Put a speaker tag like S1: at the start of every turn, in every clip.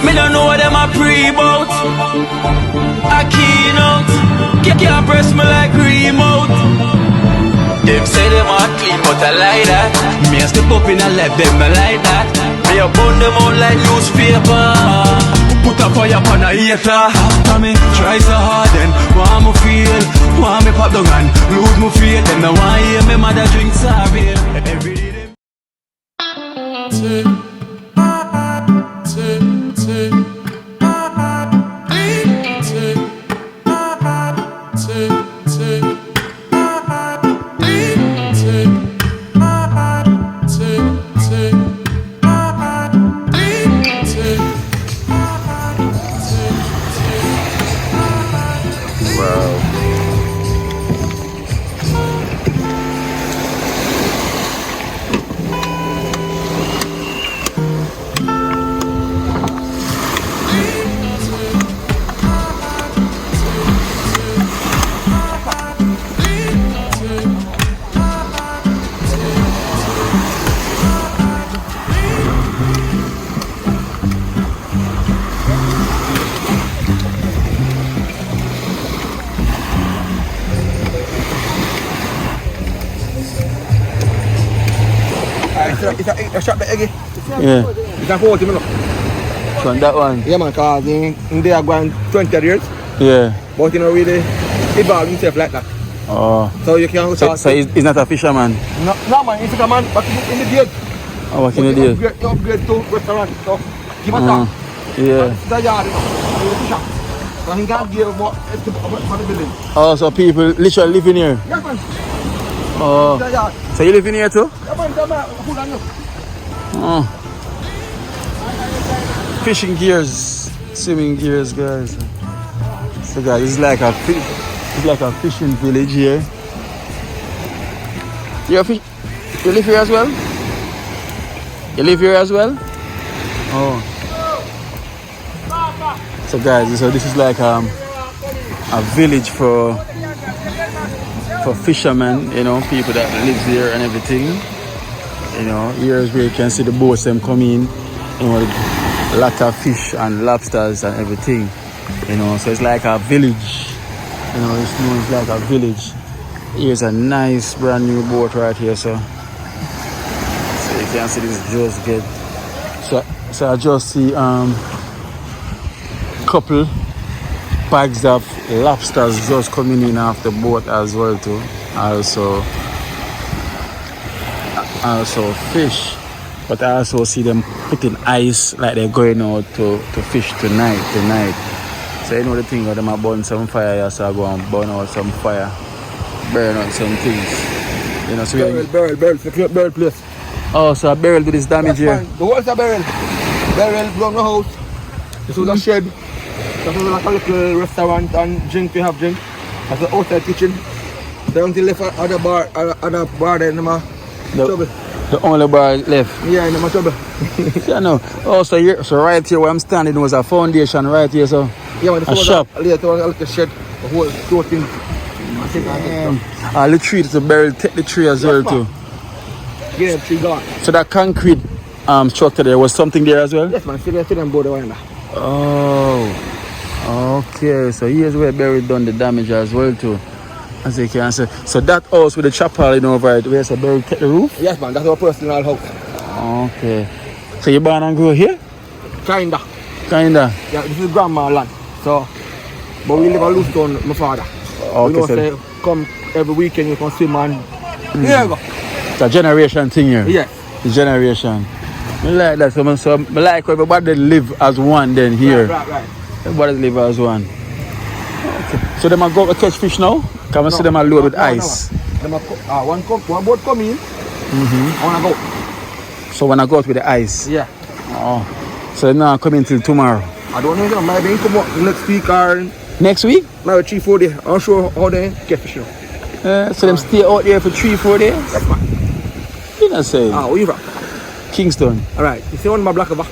S1: Me don't know what them a pre-bout. A keynote. Can't press me like remote. Them say them a clean, but I like that. Me a step up in a left, them me like that. Me a burn them out like newspaper. Put a fire upon a hater. After me, try so hard then want me feel, want me pop down and lose me faith. Them no want hear me mother drink sorry. Every day them
S2: It's a shot the eggy.
S3: Yeah.
S2: It's a 40 minutes.
S3: So that one?
S2: Yeah man, cause in they are going 20 years.
S3: Yeah.
S2: But you know really evolve himself like that.
S3: Oh.
S2: So you can
S3: So he's not a fisherman?
S2: No man, he's a man, but in the day.
S3: Oh, what can you do?
S2: You upgrade to restaurant, so give us that.
S3: Yeah.
S2: It's a yard, you know. Fisher. So he can't give what for the building.
S3: Oh, so people literally live in here?
S2: Yeah man.
S3: Oh.
S2: It's a yard.
S3: So you live in here too?
S2: Yeah man, food on you.
S3: Oh. Fishing gears, swimming gears, guys. So guys, it's like a fishing village here. You live here as well? You live here as well? Oh. So guys, so this is like a village for fishermen, you know, people that live here and everything. You know, here's where you can see the boats them come in, you know, a lot of fish and lobsters and everything. You know, so it's like a village. You know, it's known as like a village. Here's a nice brand new boat right here, so you can see this just good. So I just see couple bags of lobsters just coming in off the boat as well too. Also fish, but I also see them putting ice like they're going out to fish tonight. So you know the thing, them I burn some fire here, so I go and burn out some fire, burn out some things. You know, so
S2: Beryl place.
S3: Oh, so Beryl do this damage here?
S2: The whole is a Beryl. Beryl blown the house. This was a shed. That was like a little restaurant and drink, we have drink. That's the outside kitchen. They until left other bar there, no more trouble.
S3: The only bar left?
S2: Yeah, no more trouble.
S3: Yeah, no. Oh, so right here where I'm standing was a foundation right here, so
S2: yeah, man,
S3: a shop.
S2: Later on, a little shed, the whole store thing.
S3: The tree, the Beryl take the tree as well too.
S2: Yeah, tree gone.
S3: So that concrete structure there was something there as well?
S2: Yes man, still them board around there.
S3: Oh, okay. So here's where Beryl done the damage as well too. As you can see. So that house with the chapel, you know, over it, where Beryl take the roof?
S2: Yes man, that's our personal house.
S3: Okay. So you born and grow here?
S2: Kinda.
S3: Yeah,
S2: this is grandma land. So, but we live a loose town, my father.
S3: Okay,
S2: you know,
S3: so
S2: say, come every weekend you can swim and here you go.
S3: It's a generation thing here.
S2: Yes.
S3: The generation. I like that. So I like how everybody live as one then here.
S2: Right.
S3: Everybody live as one. Okay. So them are go to catch fish now? Can we see them are loaded with ice?
S2: No. One boat come in. I wanna go.
S3: So when I go out with the ice?
S2: Yeah.
S3: Oh. So they're not coming till tomorrow?
S2: I don't know, maybe come up next week or
S3: next week?
S2: Maybe 3-4 days. I'm sure how they get fish.
S3: So them stay out there for 3-4 days?
S2: Yes man.
S3: You not say?
S2: Where you from?
S3: Kingston.
S2: Alright, you see one of my black over?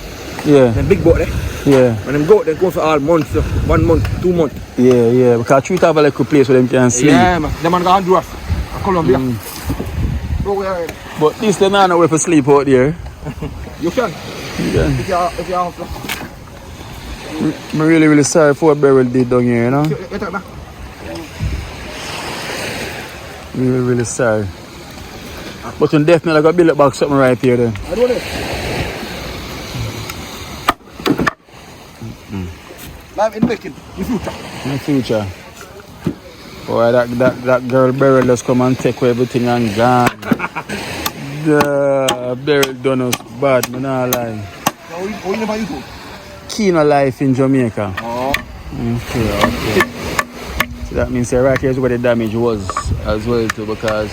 S3: Yeah.
S2: Them big boat there?
S3: Yeah.
S2: When them go, they go for all months, 1 month, 2 months.
S3: Yeah. Because treat have a little place where them can sleep.
S2: Yeah man, them man go Honduras, Colombia.
S3: But this they not know where to sleep out there.
S2: You can.
S3: Yeah.
S2: If you're hustler.
S3: I'm really sorry for what Beryl did down here, you know?
S2: You take that.
S3: Really sorry. But you definitely got to build back something right here then.
S2: I do this. Live in making, in future.
S3: In the future. Boy, that girl Beryl just come and take away everything and gone. Beryl done us bad, man, not lie.
S2: How you never YouTube?
S3: Kino life in Jamaica.
S2: Oh.
S3: Okay. So that means right here is where the damage was as well too, because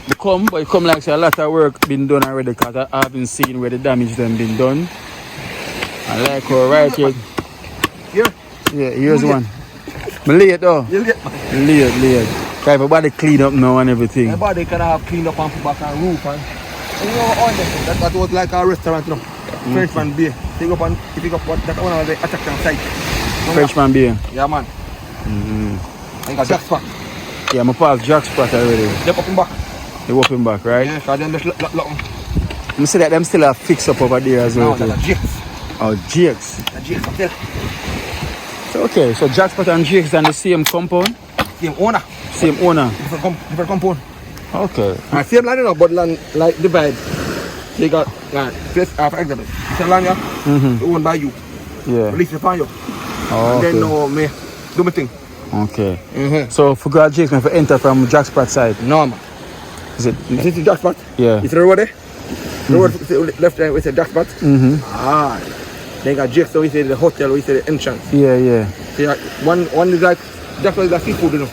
S3: it come like say a lot of work been done already, because I haven't seen where the damage then been done. And like right here.
S2: Here?
S3: Yeah, here's one. I'm late though.
S2: You'll get
S3: Late. Cause everybody clean up now and everything.
S2: everybody can have cleaned up and put back on roof and you know on them. That was like a restaurant, you know. Frenchman beer. Take up what that one of the attraction site.
S3: Frenchman beer.
S2: Yeah man. I got Jack Spot.
S3: Yeah, I'm past Jack Spot already.
S2: They up and back.
S3: They open back, right?
S2: Yeah, cause them just lock them.
S3: I see that them still have fix up over there as well.
S2: No, that's a Jakes.
S3: Oh, Jakes.
S2: The Jakes hotel.
S3: So, okay, so Jack Spot and Jakes are in the same compound?
S2: Same owner.
S3: Same owner.
S2: Different compound.
S3: Okay.
S2: And same land, you know, but land like divide. They got land. Place for example. Same land, yeah. Owned by you.
S3: Yeah.
S2: Release it from you.
S3: Oh,
S2: And then
S3: okay.
S2: me do my thing.
S3: Okay. So for God Jakes, if I enter from Jack Spot side,
S2: No man.
S3: is it?
S2: This is Jack Spot.
S3: Yeah.
S2: You see the road there? The road left hand we say Jack Spot. Ah. They got Jakes, so we say the hotel, we say the entrance.
S3: Yeah.
S2: See, one is like Jack Spot is like seafood, you know.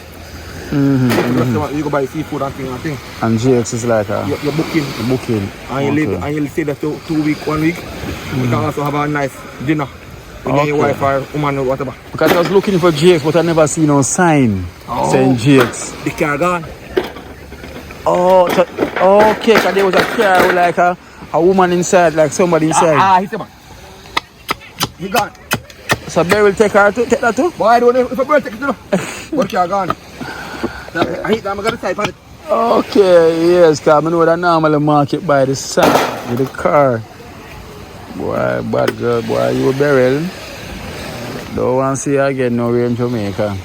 S2: Restaurant, you go buy seafood and thing.
S3: And Jakes is like a
S2: You're booking.
S3: booking.
S2: And you live and you stay there 2 weeks, 1 week. You can also have a nice dinner with your wife or woman or whatever.
S3: Because I was looking for Jakes, but I never seen no sign saying Jakes.
S2: The car gone.
S3: Oh, so, okay. So there was a car with like a woman inside, like somebody inside.
S2: He's the man. He gone.
S3: So Beryl take that too?
S2: Boy, I don't know if a bird take it to but car gone. I hit them, I got the type of it.
S3: Okay, yes, because I know that normally market by the side with the car. Boy, bad girl, boy, you Beryl. Don't want to see her again now we're in Jamaica.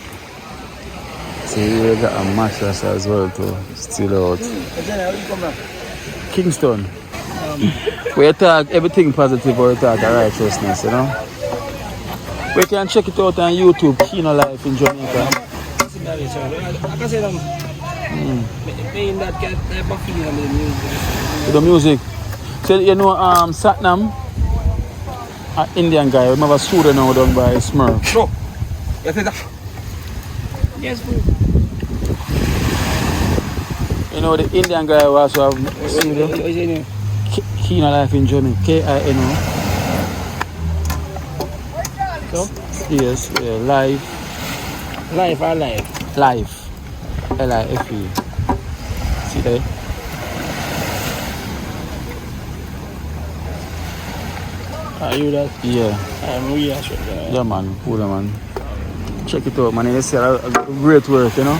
S3: See, we got a mattress as well too, still out. Kingston. We talk everything positive or we talk righteousness, you know. We can check it out on YouTube, Kino Life in Jamaica.
S4: Kasi lang, playing that type of feeling with the music.
S3: With the music. So you know Satnam, an Indian guy, we have a studio now done by Smurf.
S2: No. Yes, sir.
S4: Yes, bro.
S3: You know the Indian guy who also have a studio.
S4: What is it?
S3: Kino Life in Jamaica, Kino.
S4: So?
S3: Yes, yeah, live.
S4: Life or life?
S3: Life. L-I-F-E. See there?
S4: Are you that?
S3: Yeah.
S4: I'm really sure.
S3: Yeah man, cool man. Check it out man, you see a great work, you know?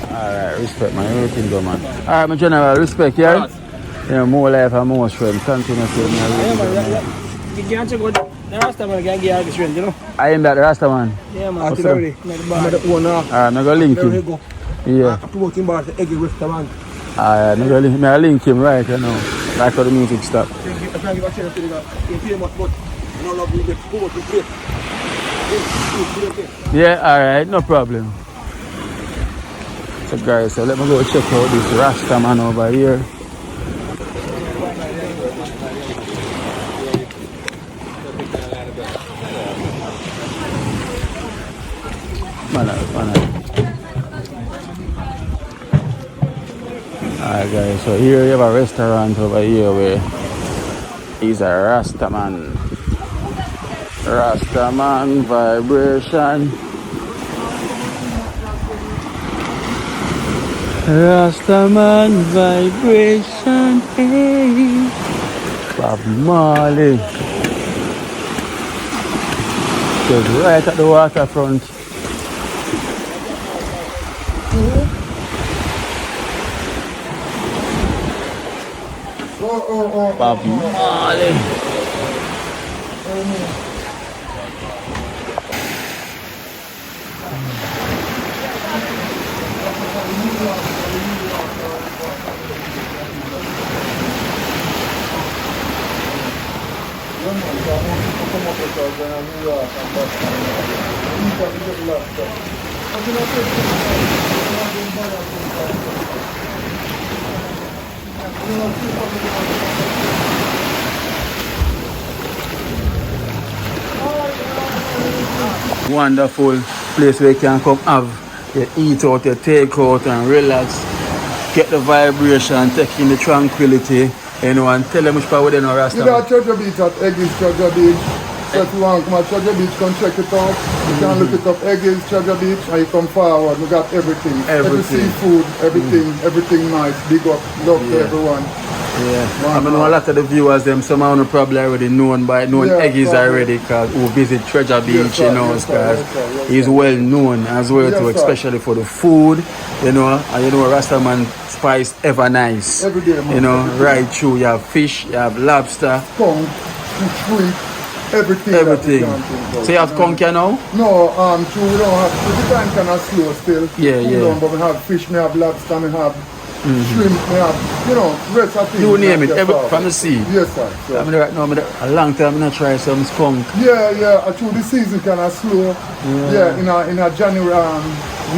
S3: Alright, respect man, everything go man. Alright my general, respect, yeah? Yeah, more life and more strength. Continue to me.
S4: Yeah, man. You can't check out the Rasta man can give you the strength, you know?
S3: I am that Rasta man.
S4: Yeah, man.
S2: I'm sorry. I'm the owner.
S3: Alright, I'm gonna link
S2: There we
S3: him.
S2: go.
S3: Yeah.
S2: Promoting bar the egg restaurant.
S3: Alright, I'm gonna link him right you know. Like how the music stop.
S2: I can't give a chance to the guy. He pay much, but I don't love you. Let's go to play.
S3: Yeah, alright, no problem. So guys, so let me go check out this Rasta man over here. Man. Alright guys, so here you have a restaurant over here where he's a Rastaman. Rastaman vibration. Rastaman vibration. Hey. Bob Marley. Just right at the waterfront. Bob Marley. Wonderful place where you can come have you eat out, you take out and relax, get the vibration, take in the tranquility, you know, and tell them which part where they know Rasta.
S2: You got Treasure Beach at Eggy's Treasure Beach. So if you want to come at Treasure Beach, come check it out. You can look it up, Eggy's Treasure Beach, and you come forward. We got everything. Every seafood, everything nice. Big up, love to everyone.
S3: Yeah, I mean, a lot of the viewers, them somehow probably already known Eggy's already, because who visit Treasure Beach, you know, because he's well known as well too, especially for the food, you know, and you know, Rastaman spice ever nice.
S2: Every day, man.
S3: You know, right through, you have fish, you have lobster.
S2: Skunk, shrimp, everything.
S3: So you have skunk here now?
S2: No, true, we don't have, the time kind of slow still.
S3: Yeah.
S2: But we have fish, we have lobster, we have shrimp, we have, you know, rest of things.
S3: You name it, from the sea.
S2: Yes, sir. So.
S3: I mean, right now, a long time I'm not try some skunk.
S2: Yeah, actually the season kind of slow. Yeah, in a January,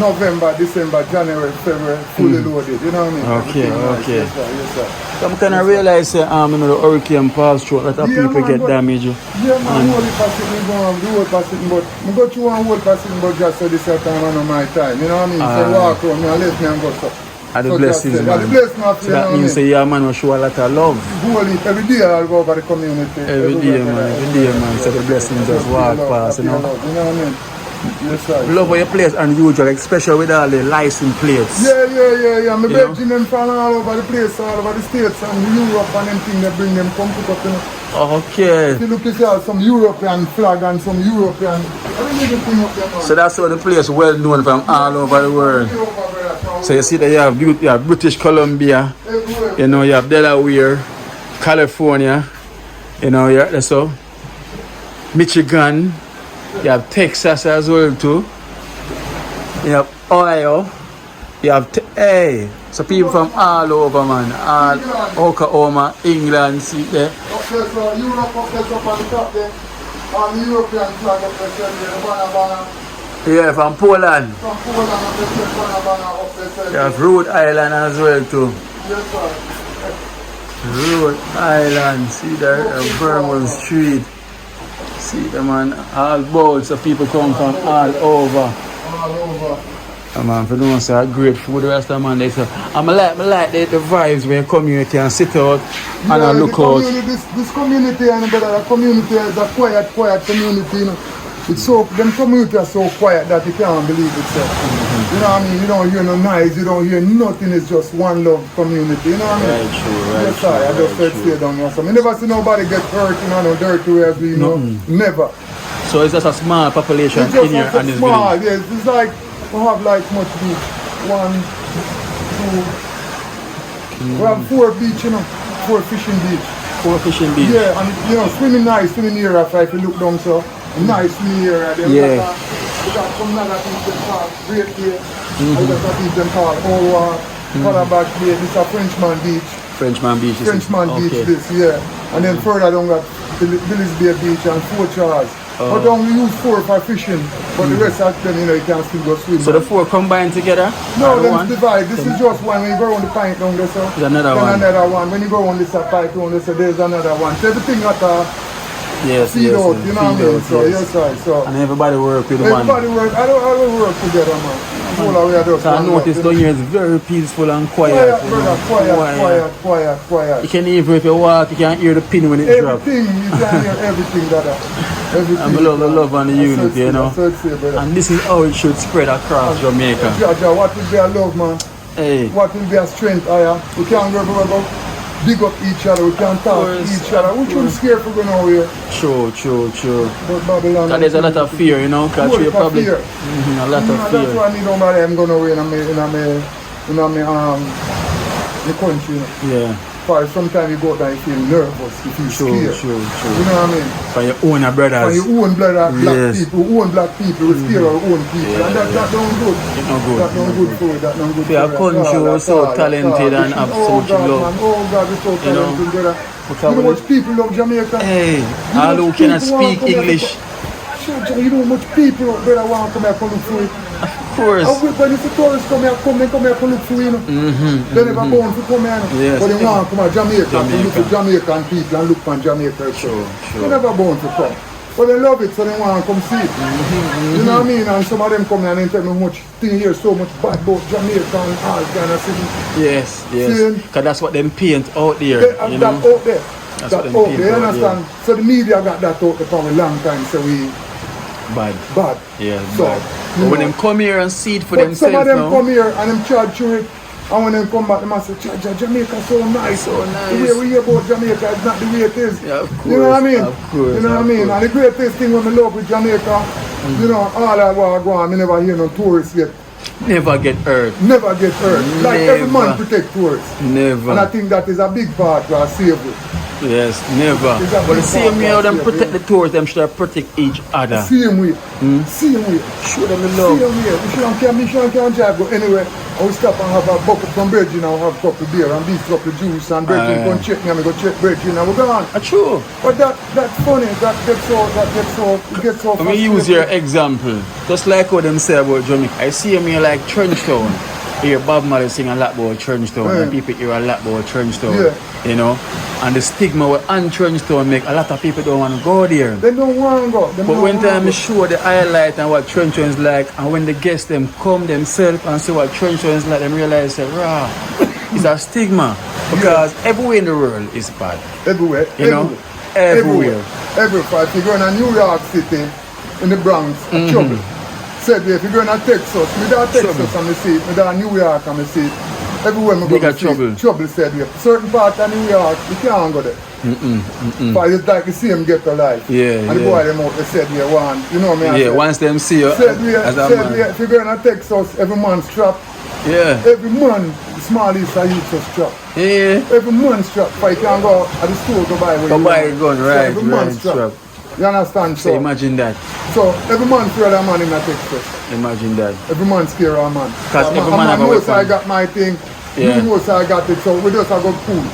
S2: November, December, January, February, fully loaded. You know what I mean?
S3: Okay.
S2: Yes, sir.
S3: So I'm kind of realize, you know, the hurricane passed through, a lot of people get damaged.
S2: Yeah, man, whole passing, the whole passing, but I go through one whole passing, but just so this time and on my time. You know what I mean? So walk around me and let me and go so.
S3: And the blessings, man.
S2: The blessings,
S3: so that means that your man will show a lot of love.
S2: Every day I'll go over the community.
S3: Every day, man. So the blessings just walk past, you know.
S2: You know what I mean? Yes, sir.
S3: Love your place unusual, especially with all the license plates.
S2: Yeah. My bedroom them from all over the place, all over the states and Europe and them things they bring them come put up, you know.
S3: Okay.
S2: If you look at some European flag and some European, everything up there, man.
S3: So that's how the place well known from all over the world. So you see that you have British Columbia, you know, you have Delaware, California, you know, that's so Michigan, you have Texas as well too, you have Ohio, you have so people from all over, man, all Oklahoma, England, see there.
S2: Okay, so Europe up there, up on the top there, all the European flag up there,
S3: yeah, from Poland.
S2: From Poland up there,
S3: you have Rhode Island as well too.
S2: Yes, sir.
S3: Rhode Island, see there, Vermont Street. See them, man, all boats of people come from all over. Man, for doing so great food, the rest of the man, they say, I like the vibes when you come here, you can sit out and look out.
S2: This community, and the community is a quiet community, you know. It's so, them community are so quiet that you can't believe it. You know what I mean? You don't hear no noise, you don't hear nothing, it's just one love community, you know what I mean?
S3: Right, true,
S2: yes, sir, I just said stay down here. So I never see nobody get hurt, you know, no dirty ways, you know, never.
S3: So it's just a small population
S2: it's just
S3: in here and it's
S2: small, yes, it's like, we have like much beach, 1, 2, we have 4 beach, you know, 4 fishing beach.
S3: 4 fishing beach?
S2: Yeah, and you know, swimming here after if you look down so. Nice here,
S3: yeah.
S2: We got some other things that call Great Bay, other things that call Owa, Calabash Bay, this is a Frenchman Beach.
S3: Frenchman Beach,
S2: Beach, this, yeah. And then further down got Billy's Bay Beach and 4 Charles. But don't we use 4 for fishing, but the rest of them, you know, you can still go swim.
S3: So the 4 combined together?
S2: No, them divide. This is just one. When you go on the pint down there, so
S3: there's another one.
S2: Another one. When you go on this pint down there, so there's another one. So everything got
S3: yes,
S2: you know what I mean? So, yes, right. So,
S3: and everybody work with
S2: everybody work. I don't work together, man.
S3: So I noticed down here is very peaceful and quiet.
S2: Quiet.
S3: You can even, if you walk, you can hear the pin when it drops.
S2: Everything, you can hear everything, brother. Everything.
S3: And below the love and the unity, you know. And this is how it should spread across Jamaica.
S2: What will be a love, man?
S3: Hey.
S2: What will be a strength, we can't go everywhere. Big up each other, we can talk to each other. We shouldn't scare for going nowhere.
S3: True.
S2: But Babylon,
S3: because there's a lot of fear, you know. Because you're probably
S2: fear.
S3: A lot of fear.
S2: That's why I need nobody I'm going away in my country. You know.
S3: Yeah.
S2: For sometimes you go out there and you feel nervous, you feel scared.
S3: True.
S2: You know what I mean?
S3: For your own brothers.
S2: For your own black
S3: Yes.
S2: people, we scare our own people. And that don't good.
S3: It's not good.
S2: That don't good for you, that don't good for
S3: Your
S2: you.
S3: country was so talented and have so much love.
S2: Man, oh God, we're so talented, brother.
S3: Because
S2: You know much people love Jamaica?
S3: Hey, all who cannot speak English.
S2: You know much people out there want to come here and look for it.
S3: Of course.
S2: And when the tourists come here to look for you, they never born to come here.
S3: Yes.
S2: But they want to come to Jamaica to look for Jamaican people and look for Jamaica.
S3: Sure.
S2: They never born to come. But they love it, so they want to come see it. You know what I mean? And some of them come here and they tell me how much thing here, so much bad about Jamaica and all kind of things.
S3: Yes.
S2: See?
S3: Because that's what them paint out there.
S2: They have
S3: You
S2: that
S3: know?
S2: out there.
S3: That's
S2: That
S3: what them
S2: out
S3: paint
S2: there, you
S3: out
S2: understand? So the media got that out there for a long time, so we
S3: Bad.
S2: bad.
S3: Yeah,
S2: So,
S3: bad.
S2: you
S3: But when
S2: know.
S3: them come here and see it for
S2: But some of
S3: themselves
S2: them
S3: now.
S2: come here and them charge through it. And when them come back, they must say, Jamaica so nice.
S3: So nice.
S2: The way we hear about Jamaica is not the way it is.
S3: Yeah, of
S2: You know what I
S3: course,
S2: mean?
S3: of course,
S2: You know what I
S3: of
S2: mean?
S3: course.
S2: And the greatest thing when we love with Jamaica, you know, all that war go on, we never hear no tourists yet.
S3: Never get hurt.
S2: Never get hurt. Like every man
S3: Never.
S2: protect tourists.
S3: Never.
S2: And I think that is a big part to our slavery.
S3: Yes, never.
S2: It's a
S3: But the
S2: big
S3: same
S2: part
S3: way how them
S2: of
S3: protect
S2: slavery.
S3: the tourists, them should protect each other.
S2: Same way. Same way.
S3: Show them the
S2: Same
S3: love.
S2: way. We shouldn't drive go anywhere. And we stop and have a bucket from Virgin and have a cup of beer and beef cup of juice and Virgin
S3: Aye.
S2: go and check me and we go check Virgin and we're gone.
S3: True.
S2: But that's funny. It gets so
S3: Let me use your example. Just like what them say about Jamaica. I see them here like Trenchtown. Hear Bob Marley sing a lot about Trenchtown, and people hear a lot about Trenchtown.
S2: Yeah.
S3: You know? And the stigma with on Trenchtown make a lot of people don't want to go there.
S2: They don't want to go.
S3: But when time I show the highlight and what Trenchtown is like, and when the guests them come themselves and see what Trenchtown is like, them realize that rah, it's a stigma. Because everywhere in the world is bad.
S2: Everywhere.
S3: You know? Everywhere.
S2: Everywhere. If you go in New York City, in the Bronx, trouble. Said if you go in Texas, me da Texas and me see it, me da New York and me see it. Everywhere me go,
S3: Bigger
S2: me see it.
S3: trouble.
S2: Trouble said here. Certain part of New York, you can't go there. But it's like the same get to life.
S3: Yeah,
S2: And the
S3: yeah.
S2: boy them out, they said here one, you know me. I
S3: Yeah,
S2: said,
S3: once them see you
S2: said here,
S3: as a
S2: said
S3: man.
S2: here, if you go in Texas, every man's trapped.
S3: Yeah.
S2: Every man, small is a youth is trapped.
S3: Yeah.
S2: Every man's trapped. But you can go at the store to buy what
S3: Go
S2: you
S3: buy
S2: want.
S3: a gun,
S2: So
S3: right,
S2: every man's
S3: right,
S2: trapped.
S3: trapped.
S2: You understand?
S3: So imagine that.
S2: So every man fear that man in a Texas.
S3: Imagine that.
S2: Every man scare a man.
S3: 'Cause every man have a
S2: knows I
S3: weapon.
S2: got my thing.
S3: Yeah.
S2: You know I got it. So we just a go cool.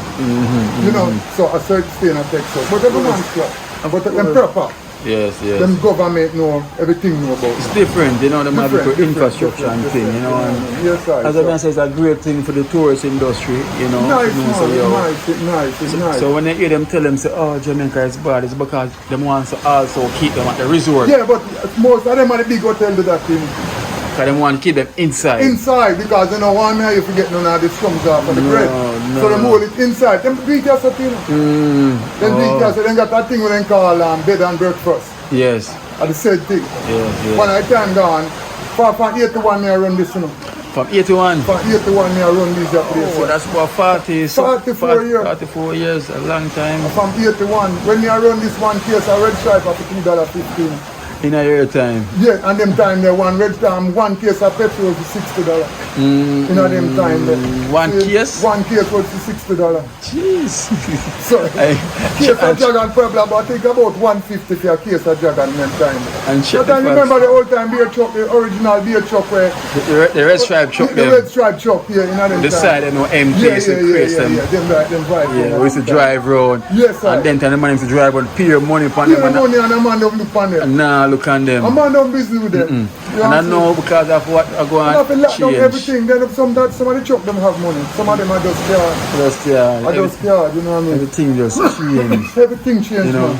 S2: You know. So I search stay in a Texas. But every man scared. But them proper.
S3: Yes, yes.
S2: Them government know everything know about
S3: It's
S2: it.
S3: different, you know, them have
S2: Different,
S3: the infrastructure and thing, you know. And
S2: Yes, sir.
S3: as I say, it's a great thing for the tourist industry, you know.
S2: Nice,
S3: you know,
S2: man.
S3: so, yo,
S2: It's nice.
S3: so when they hear them tell them, say, oh, Jamaica is bad, it's because them want to also keep them at the resort.
S2: Yeah, but most of them are the big hotel do that thing.
S3: Because them want to keep them inside.
S2: Inside, because they don't want me you forget none of the crumbs off of the bread.
S3: no.
S2: So them hold it inside. Them beat us up, you know. Them beat us, they got that thing when they call bed and breakfast.
S3: Yes,
S2: Are the same thing.
S3: yes.
S2: When I time gone, from 8 to 1 me I run this, you know.
S3: From 81.
S2: From 8 to 1 me I run this up place.
S3: Oh, that's about 40.
S2: 44 years.
S3: 44 years, a long time.
S2: From 8 to 1. When me I run this one case, I red stripe for $2.15.
S3: In a year time.
S2: Yeah, and them time there one red time, one case of petrol was $60. You know them time there.
S3: One
S2: See,
S3: case?
S2: One case was $60.
S3: Jeez.
S2: So,
S3: Hey,
S2: case of
S3: and-
S2: Dragon probably about take about 150 for a case of Dragon them time.
S3: And check
S2: But I
S3: the
S2: remember the old time beer truck, the original beer truck where
S3: The red stripe chuck
S2: the
S3: them.
S2: red stripe truck here, you know them
S3: The
S2: time.
S3: side, you know, empty,
S2: Yeah,
S3: used to
S2: yeah,
S3: create
S2: yeah,
S3: them.
S2: yeah, them right, them right.
S3: Yeah, we used to drive round.
S2: Yes, sir.
S3: And then tell the man used to drive on, pay your money upon
S2: Pay
S3: them.
S2: the money and a man don't look on them.
S3: And now look on them.
S2: A man don't busy with them. You
S3: And I
S2: understand?
S3: know because of what I go
S2: You have to
S3: on
S2: lock down
S3: change.
S2: everything. Then some of the truck them have money. Some of them are just scared.
S3: Just, yeah,
S2: I just scared, you know what I mean?
S3: everything just changed.
S2: Everything changed,
S3: You know.
S2: man.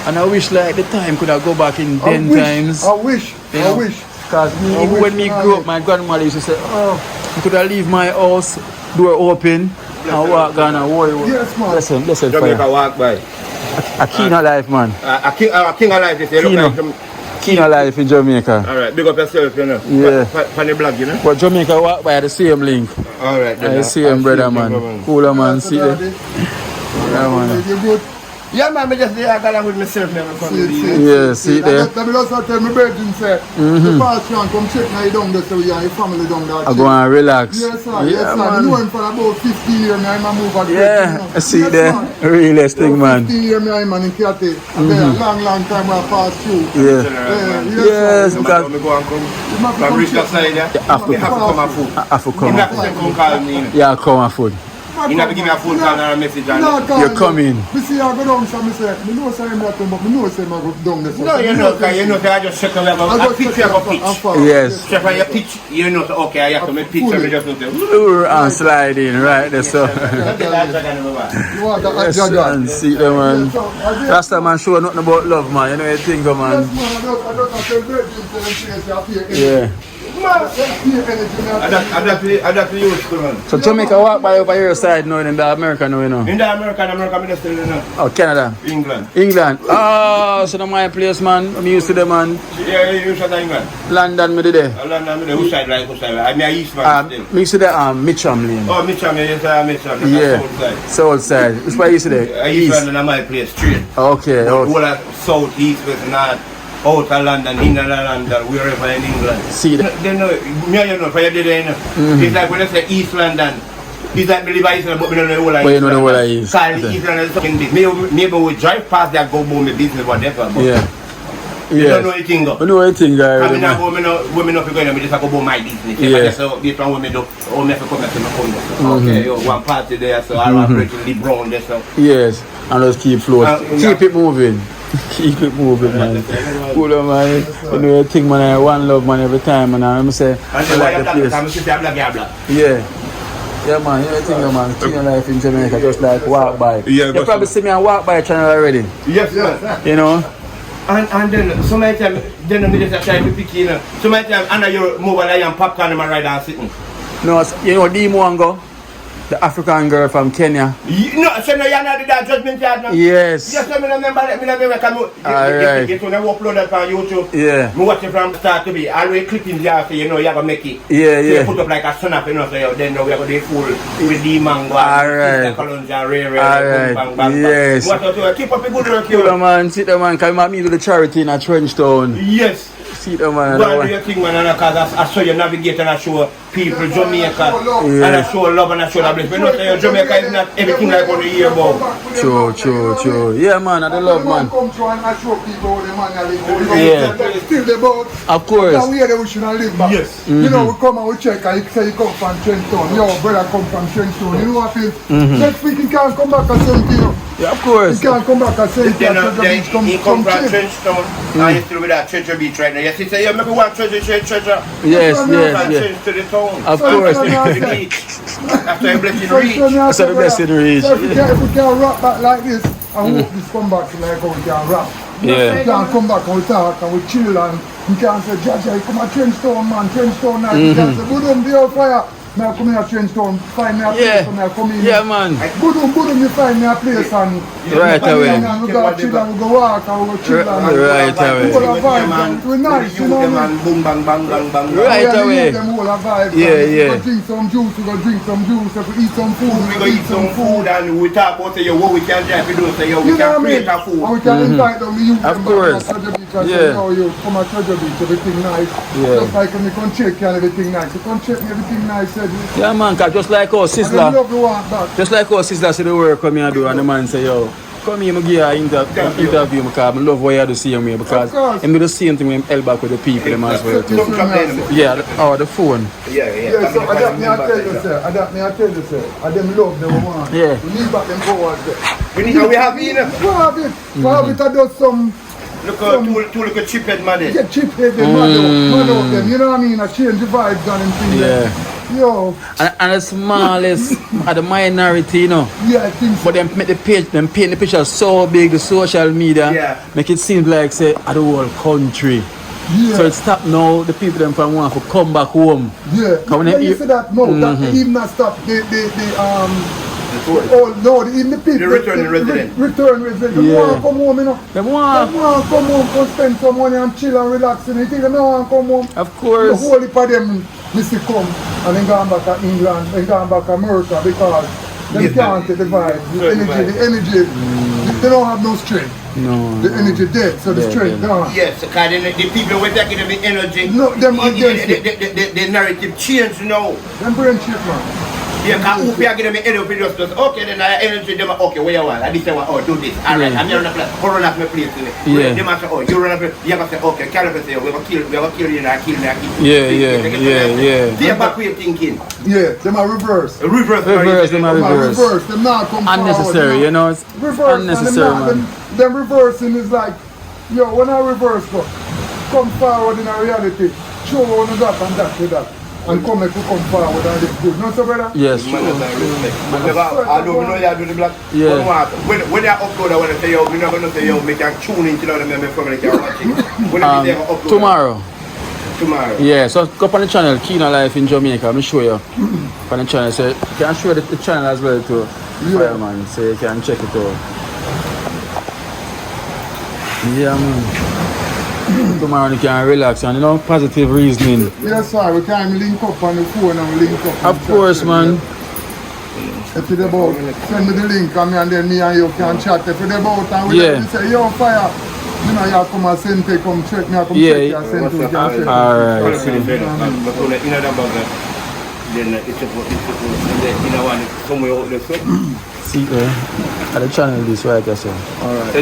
S3: And I wish like the time could have go back in
S2: I
S3: then
S2: wish,
S3: times.
S2: I wish,
S3: You
S2: I
S3: know.
S2: wish.
S3: Because
S2: I
S3: even
S2: wish,
S3: when me
S2: you know
S3: grew
S2: what I
S3: up, my grandmother used to say, oh, you could have leave my house, door open, and walk down and worry.
S2: Yes, man.
S3: Listen,
S5: Jamaica
S3: fire.
S5: walk by.
S3: A keen of life, man.
S5: A king alive, they say. Look
S3: Kino.
S5: like some.
S3: Keen of life in Jamaica.
S5: Alright, big up yourself, you know.
S3: Yeah.
S5: Funny blog, you know.
S3: But Jamaica walk by the same link.
S5: Alright,
S3: I see him, brother, man. Cooler, man. See
S2: Daddy.
S3: it. Yeah, man.
S2: You good?
S5: Yeah, man, I just I got with myself never come to these.
S3: Yeah, see there.
S2: That will also tell me virgin say, the passion come check now you down there so you and your family down there.
S3: I go and relax.
S2: Yes, sir.
S3: Yeah,
S2: Yes, sir.
S3: man.
S2: You know him for about 15 years now, I'm move at
S3: Yeah, I see
S2: yes,
S3: there.
S2: man.
S3: Realest thing, man.
S2: 15 years now, man, in Kiate. And then a long time I pass through.
S3: Yeah. Yes,
S2: sir.
S3: because
S5: Me go and come.
S2: You must
S5: From
S2: come
S5: Rich
S2: check.
S5: side, yeah.
S3: you have to
S5: You have to come and food.
S3: I have to
S5: You
S3: come.
S5: have to come call me.
S3: Yeah, come and food.
S5: You have to give me a phone call or a message.
S3: You're coming.
S2: Me see I go down, so me say, me know say I'm not but me know say I go down there.
S5: No, you know, I just check on a picture of a pitch.
S3: Yes.
S5: Check on your pitch, you know, okay, I have to make picture, me just know.
S3: Lure and slide in, right there, so. Yes, and see them, man. Last time man show nothing about love, man. You know you think, man. Yeah.
S5: Adapt to you, man.
S3: So Jamaica walk by over your side now in the America now, you know.
S5: In the America, me just tell you now.
S3: Oh, Canada.
S5: England.
S3: England. Oh, so that's my place, man. I'm used to them, man.
S5: Yeah, you should England.
S3: London, me there.
S5: London, me there. Who side like, who side like? I'm a East man still.
S3: Me used to the Mitcham Lane.
S5: Oh, Mitcham, yes, Mitcham.
S3: Yeah.
S5: South side.
S3: South side. Which part you used to there?
S5: East London, my place, straight.
S3: Okay.
S5: All
S3: Okay.
S5: of south, east, west, north, out of London, inner London, wherever in England.
S3: See that?
S5: They know, me and you know, for you did you know. It's like when I say East London, it's like me live in East London, but me don't know the whole of
S3: But you
S5: East
S3: know the
S5: London.
S3: whole of East.
S5: Cause East London is fucking big. Maybe we drive past that, go boom, my business, whatever. But
S3: Yeah.
S5: you don't know
S3: Yeah.
S5: anything, though.
S3: I know anything, guys.
S5: I mean, I go, women not going to me just go about my business.
S3: Yeah.
S5: That's how this one women do. Oh, me have to come back to my phone. Okay, yo, one party there, so I want to the brown there, so.
S3: Yes. And just keep floating. Keep it moving. Keep it moving, man. Cool, man. You know, you think, man, I one love, man, every time, man. I'm say,
S5: And
S3: I
S5: then
S3: like the
S5: why
S3: place.
S5: I'm black, black.
S3: Yeah. Yeah, man. You know, think, man. King of life in Jamaica, just like walk by.
S5: Yeah,
S3: You
S5: but-
S3: probably see me on walk by channel already.
S5: Yes, yes.
S3: You know?
S5: And then, so many times, then I'm just trying to pick you know. So many times, under your mobile, I am popcorn in my ride and sitting.
S3: No, you know, Dimo the African girl from Kenya.
S5: No, so no, you're not the that judgment yard now.
S3: Yes.
S5: Yes, I remember, come
S3: Alright.
S5: get when I upload that on YouTube.
S3: Yeah.
S5: Me watch it from start to be. Always clippings there, so you know, you're going to make it.
S3: Yeah,
S5: So you
S3: yeah.
S5: put up like a sun up, you know, so then we are going to be full with the mango.
S3: Alright. Alright. Yes.
S5: What to keep up a good work,
S3: Cool,
S5: you.
S3: man. See the man. Come meet with the charity in a trench town.
S5: Yes.
S3: See the man.
S5: Go and do your thing, man, because I saw you navigate and I show people Jamaica and
S3: Yeah.
S5: I show love and I show love. But you know, say Jamaica is not everything like what you hear about.
S3: True. Yeah, man. I love, man.
S2: Come through and I show people how the man are live.
S3: Yeah.
S2: Still the boat.
S3: Of course.
S2: Now we here we should not live back.
S5: Yes.
S2: You know, we come and we check and you say you come from Trenchtown. Yo, brother come from Trenchtown. You know what I feel? Next week you can't come back and say, you know.
S3: Yeah, of course.
S2: You can't come back and say,
S5: Then
S2: Beach
S5: he come from
S2: check.
S5: Trenchtown and he's still with that Treasure Beach right now. Yes, he say, yeah, maybe one treasure.
S3: Yes.
S5: Change to the town.
S3: Of
S2: So,
S3: course.
S2: so,
S5: To the beach. After a blessing reach.
S3: That's the blessing reach.
S2: So if we can rap back like this, I hope this come back to like how we can rap.
S3: Yeah.
S2: We can come back and we talk and we chill and we can say, Jaja, you come at Trenchtown, man, Trenchtown night. We can say, Budum, be on fire. Now come here, Trenchtown, find me a place
S3: Yeah.
S2: and I come in.
S3: Yeah, man.
S2: Budum, you find me a place and
S3: Right away.
S2: And we go chill and we go walk and we go chill and
S3: Right away.
S2: we go vibe. We're nice, you know what I mean?
S5: Boom, bang, bang, bang, bang.
S3: Right
S2: Yeah,
S3: away.
S2: them whole a vibe.
S3: Yeah,
S2: We
S3: yeah.
S2: go drink some juice, we go drink some juice, if we eat some food,
S5: We go eat some food and we talk about say, what we can do. If we do say, we
S2: You know
S5: can
S2: what I mean?
S5: create a food.
S2: And we can invite them, you
S3: Of
S2: them
S3: course.
S2: back to Treasure Beach and
S3: Yeah.
S2: say, no, you come at Treasure Beach, everything nice.
S3: Yeah.
S2: Just like when you come check and everything nice. You come check me, everything nice, said you.
S3: Yeah, man. 'Cause just like our
S2: And then
S3: sister.
S2: love you want back.
S3: Just like our sister see the work come here do and the man say, yo, come here, I give you an interview because I love what you do see me because
S2: Of course.
S3: I do the same thing when I help back with the people them as well too.
S5: Don't come in.
S3: Yeah, or the phone.
S5: Yeah.
S2: Yeah, so adapt me, I tell you, sir. Adapt me, I tell you, sir. And them love them want.
S3: Yeah.
S2: We need back them forward there.
S5: We have enough.
S2: We have it. We have it, I do some...
S5: Look at two little chip head man.
S2: Get cheap head them, mad out them. You know what I mean? I change the vibes on them things.
S3: Yeah.
S2: Yo,
S3: And the smallest are the minority, you know.
S2: yeah, I think so.
S3: But them make the page, them paint the picture so big, the social media,
S5: Yeah.
S3: make it seem like say the whole country.
S2: Yeah,
S3: So it stop now. The people them from want to come back home.
S2: yeah.
S3: Come on,
S2: When you
S3: you-
S2: say that, no, that even not stop. Oh no, even the people.
S5: The returning resident.
S2: Return resident. They
S3: Yeah.
S2: want to come home, you know.
S3: Them
S2: They
S3: want,
S2: want to come home, come spend some money and chill and relax. And you think they don't want to come home.
S3: of
S2: The
S3: course.
S2: whole heap of them Mr. come and then gone back to England, then gone back to America because they
S5: Yes,
S2: can't take the vibe, the energy.
S6: They don't have no strength.
S3: No.
S6: The energy dead, so the strength gone.
S5: Yes, because the people were taking them the energy.
S6: No, them against it.
S5: The narrative changed now.
S6: Them brain chip, man.
S5: Yeah, because who are giving them energy, just okay, then I energy them, okay, where you want? I did say, oh, do this. All right, I'm here on the place. Run up my place.
S3: Yeah.
S5: They might say, oh, you run up, you have to say, okay, Caliph say, we're going to kill you now, kill you.
S3: Yeah.
S5: They're back way of thinking.
S6: Yeah, them are reverse.
S5: Reverse,
S3: them are reverse.
S6: Them not come
S3: Unnecessary,
S6: forward,
S3: you know, it's
S6: reverse,
S3: unnecessary, man.
S6: Them reversing is like, yo, when I reverse come forward in a reality, show one of that and that to that. And come forward and it's good. No, so brother?
S3: Yes, true.
S5: I don't know you do the black.
S3: Yeah.
S5: When I upload, I want to say, yo, we're not going to say, yo, make a tune into them and from the camera. When I upload?
S3: Tomorrow.
S5: Tomorrow.
S3: Yeah, so go on the channel, Kina Life in Jamaica. I'm show you on the channel. So you can show the channel as well too. Yeah, man. So you can check it out. Yeah, man. Tomorrow you can relax and positive reasoning.
S6: Yes, sir. We can link up on the phone and link up.
S3: Of course, man.
S6: If it's about, send me the link and then me and you can chat. If it's about and we say, yo, fire. You know, you come and send me, come check me, come check you and send to you.
S3: Alright.
S5: Then it's one somewhere out there.
S3: See, at the channel this right, I say.
S5: Alright.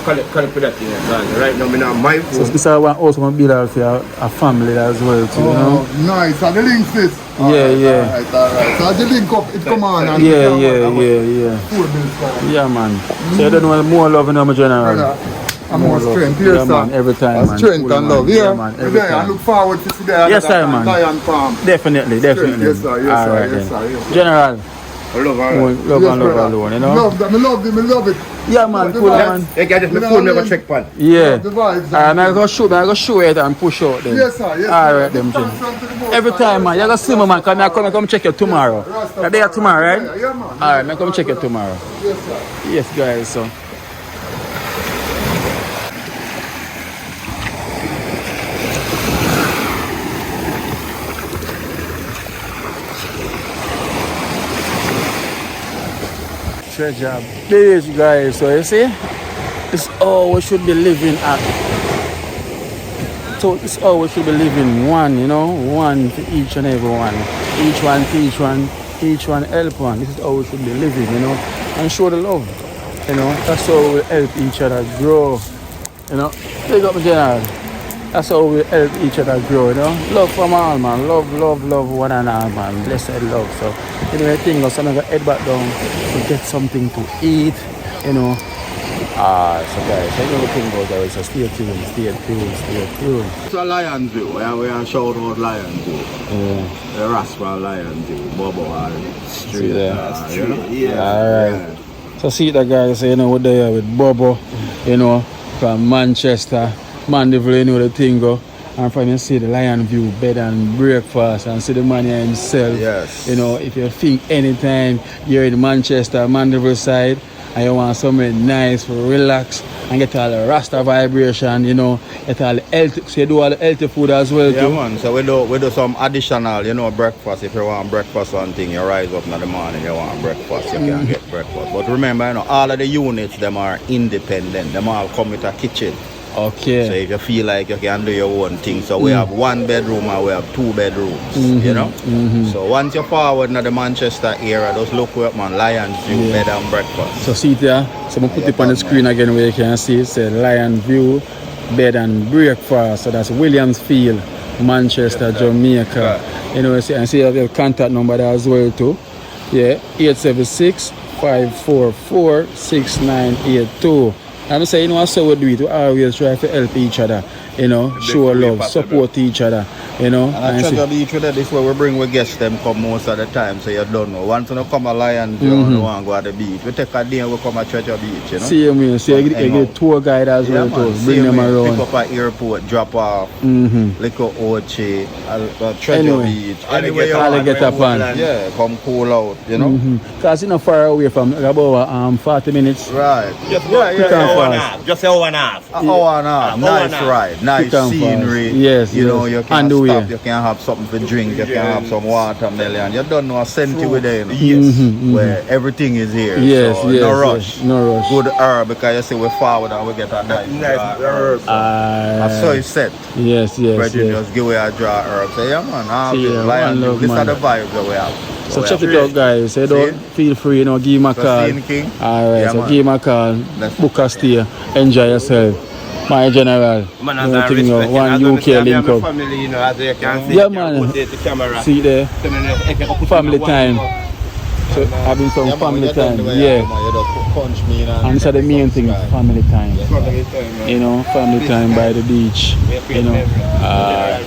S5: Call it for that thing. Right now, I'm not my phone.
S3: So this is also going to build out for a family as well too, you know?
S6: Nice. And the link is?
S3: Yeah.
S6: Alright. So the link up, it come on. And
S3: Yeah, man. So you don't know more love in my general.
S6: I'm more strength, yes, sir.
S3: Man, every time, man.
S6: Strength and love,
S3: man. Every time.
S6: I look forward to see that.
S3: Yes, sir, man.
S6: Lion farm.
S3: Definitely.
S6: Yes, sir. Yes,
S3: General.
S5: Love
S3: and love alone, you know?
S6: Love it.
S3: Yeah, man, cool, man.
S5: I just my phone never check pan.
S3: Yeah.
S6: The vibes.
S3: I'm going to show it and push out then.
S6: Yes, sir.
S3: Alright, them thing. Every time, man. You're going to see me, man. Come check it tomorrow. You're there tomorrow, right?
S6: Yeah, man.
S3: Alright, man, come check it tomorrow.
S6: Yes, sir.
S3: Yes, guys, so. Treasure place, guys. So you see, it's all we should be living at. So it's all we should be living one, you know, one for each and every one. Each one teach one, each one help one. This is how we should be living, you know, and show the love. You know, that's how we help each other grow. You know, big up general. That's how we help each other grow, you know. Love from all, man. Love one another, man. Blessed love. So, anyway, I think I'm going to head back down to get something to eat, you know. So guys, I know the thing about that, so stay tuned.
S2: It's a Lion View, we are shout out Lion View.
S3: Yeah.
S2: The Rascal Lion View, Bobo and Street.
S3: Alright. So see that guys, you know, we're there with Bobo, you know, from Manchester. Mandeville, you know the thing go. And from you see the Lion View bed and breakfast and see the man here himself.
S2: Yes.
S3: You know, if you think anytime you're in Manchester, Mandeville side, and you want somewhere nice for relax and get all the Rasta vibration, you know, get all the healthy, so you do all the healthy food as well too.
S2: Yeah, man, so we do some additional, you know, breakfast. If you want breakfast one thing, you rise up in the morning, you want breakfast, you can get breakfast. But remember, you know, all of the units, them are independent. Them all come with a kitchen.
S3: Okay.
S2: So if you feel like you can do your own thing, so we have 1 bedroom and we have 2 bedrooms, you know. So once you're forward in the Manchester area, just look up, man, Lion View bed and breakfast.
S3: So see it there. So I'm put it on the screen again where you can see it. Say Lion View bed and breakfast. So that's Williamsfield, Manchester, Jamaica. You know, and see you have your contact number there as well too. Yeah, 876-544-6982. I'm saying, you know, so we do it. We always try to help each other, you know, show love, support each other, you know.
S2: And I treasure each other. This is where we bring we guests them come most of the time, so you don't know. Once you come a Lion View, you want to go at the beach. We take a day and we come at Treasure Beach, you know.
S3: See you, so you get a tour guide as well too. Bring them around.
S2: Pick up at airport, drop off, Lico Oche, Treasure Beach.
S3: Anyway, you get up on.
S2: Yeah, come cool out, you know.
S3: Because it's not far away from about 40 minutes.
S2: Right.
S5: Just an hour and a half.
S2: An hour and a half. Nice ride.
S3: Nice
S7: Thick and
S3: scenery.
S7: fast. Yes,
S3: You know,
S7: yes.
S3: you can
S7: And the
S3: stop,
S7: way.
S3: you can have something to drink, you can have some watermelon. You don't know a senti with there, you know.
S7: Yes.
S3: Where everything is here.
S7: Yes,
S3: so
S7: yes,
S3: no
S7: yes.
S3: rush.
S7: No rush.
S3: Good herb because you see we're forward and we get a nice herb. So it's set.
S7: Yes,
S3: Brethren,
S7: yes.
S3: just give away a draw herb. Say, yeah, man, have
S7: See,
S3: it.
S7: yeah,
S3: Lion
S7: one
S3: View.
S7: love,
S3: These are
S7: man.
S3: the vibes that we have.
S7: So check it out, guys. So don't feel free, give him a
S3: So
S7: call.
S3: seeing King?
S7: Alright,
S3: Yeah,
S7: so
S3: man.
S7: give him a call.
S3: Let's
S7: Book a stay. Enjoy yourself. My general.
S5: Man,
S7: You know, thing, you know, one UK link up.
S5: family, as you can see.
S7: Yeah, man.
S5: The camera.
S7: See there. Family time. So having some family time. Yeah.
S3: Punch me
S7: And this is the main thing, family time. You know, family time by the beach. You know.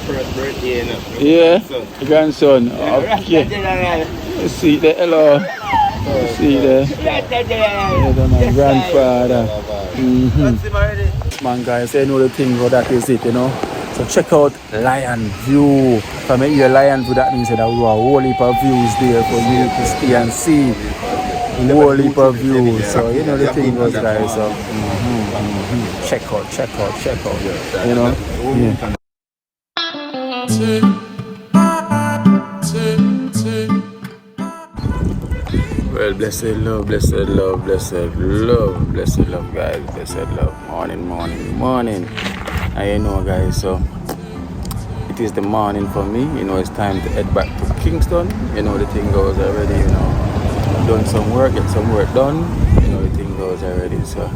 S5: First birthday,
S7: Yeah, grandson. Okay. See there, hello. See there. My grandfather. Man, guys, you know the thing, how that is it, you know. So check out Lion View. From here, Lion View, that means that we have a whole heap of views there for you to stay and see. A whole heap of views. So you know the thing goes, guys. So check out. You know. Yeah. Well, blessed love, guys. Blessed love. Morning. And you know, guys, so it is the morning for me. You know, it's time to head back to Kingston. You know, the thing goes already, you know. Done some work, get some work done. You know, the thing goes already. So